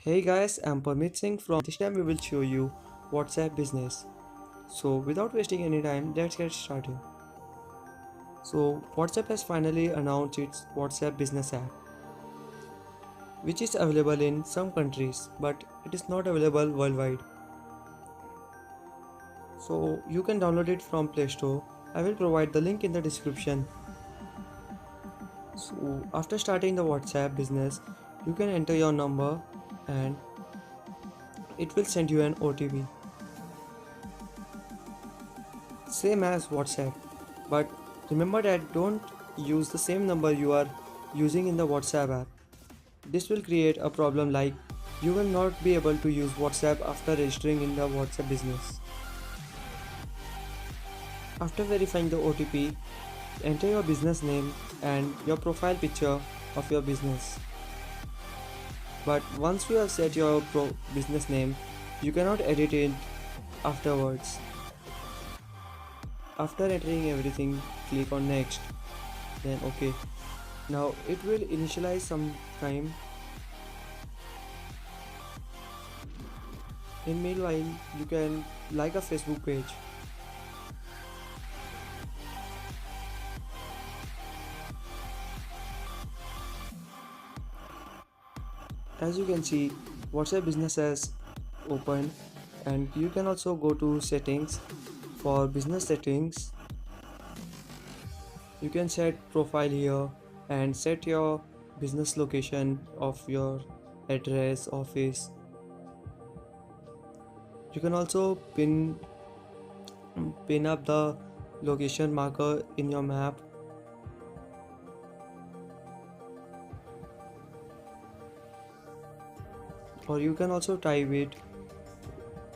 Hey guys, I'm Parmit Singh from this time we will show you WhatsApp business. So without wasting any time, let's get started. So WhatsApp has finally announced its WhatsApp business app, which is available in some countries, but it is not available worldwide. So you can download it from Play Store. I will provide the link in the description. So after starting the WhatsApp business, you can enter your number and it will send you an OTP. Same as WhatsApp, but remember that don't use the same number you are using in the WhatsApp app. This will create a problem like you will not be able to use WhatsApp after registering in the WhatsApp business. After verifying the OTP, enter your business name and your profile picture of your business. But once you have set your business name, you cannot edit it afterwards. After entering everything, click on next, then OK. Now it will initialize some time. In meanwhile, you can like a Facebook page. As you can see, WhatsApp business has opened and you can also go to settings. For business settings, you can set profile here and set your business location of your address, office. You can also pin up the location marker in your map, or you can also type it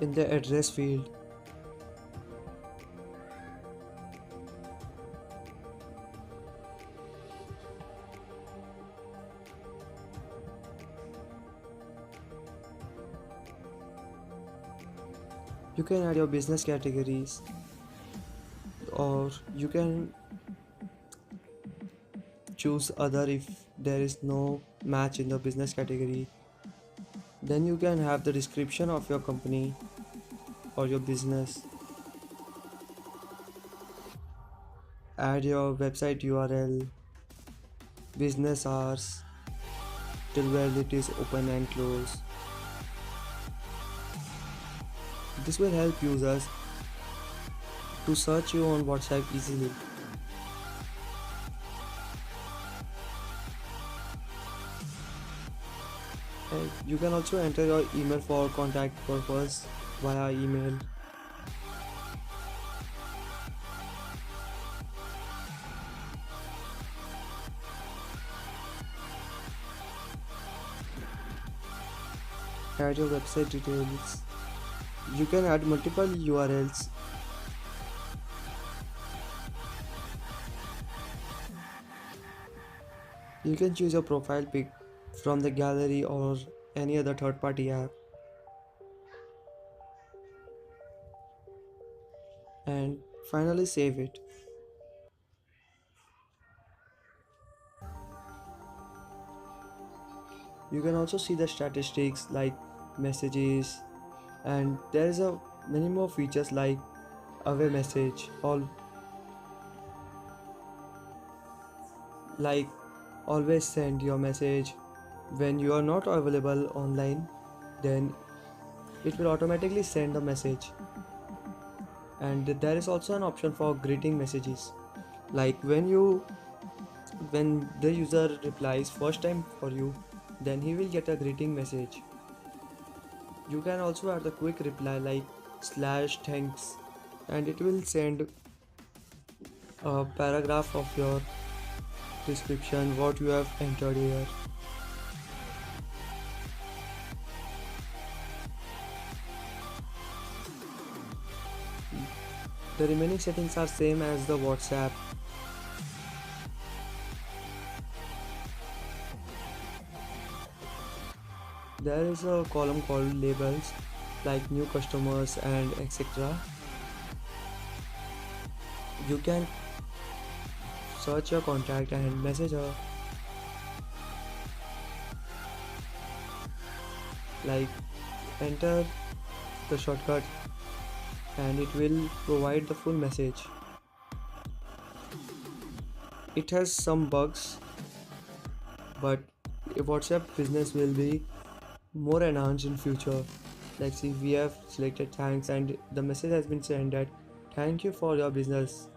in the address field. You can add your business categories, or you can choose other if there is no match in the business category. Then you can have the description of your company or your business. Add your website URL, business hours, till where it is open and close. This will help users to search you on WhatsApp easily. And you can also enter your email for contact purpose via email. Add your website details. You can add multiple URLs. You can choose your profile pic from the gallery or any other third-party app. And finally save it. You can also see the statistics like messages, and there is a many more features like away message, all like always send your message when you are not available online, then it will automatically send a message. And there is also an option for greeting messages, like when the user replies first time for you, then he will get a greeting message. You can also add the quick reply like slash thanks, and it will send a paragraph of your description what you have entered here. The remaining settings are same as the WhatsApp. There is a column called labels like new customers and etc. You can search your contact and message her. like enter the shortcut and it will provide the full message. It has some bugs, but WhatsApp business will be more enhanced in future. Like see, we have selected thanks and the message has been sent that thank you for your business.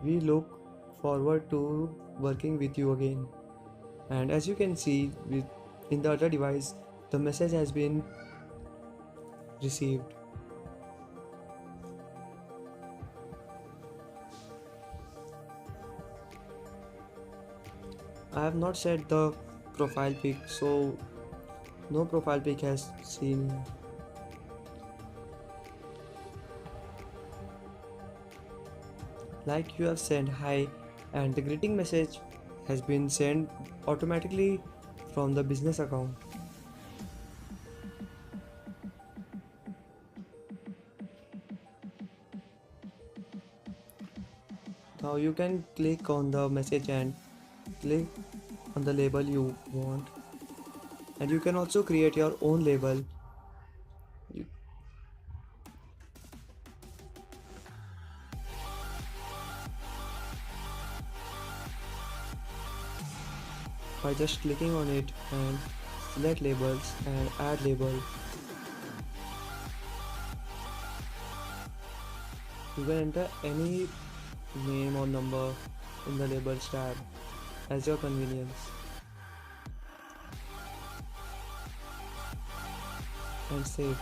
We look forward to working with you again. And as you can see with in the other device, the message has been received. I have not set the profile pic, so no profile pic has seen. Like you have sent hi and the greeting message has been sent automatically from the business account. Now you can click on the message and click on the label you want, and you can also create your own label. You, by just clicking on it and select labels and add label. You can enter any name or number in the labels tab as your convenience and save.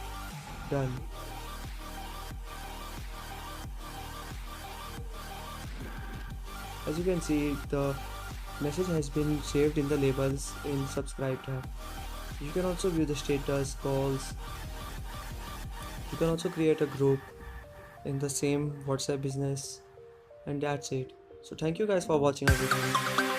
Done. As you can see, the message has been saved in the labels in subscribe tab. You can also view the status, calls. You can also create a group in the same WhatsApp business, and that's it. So thank you guys for watching our video.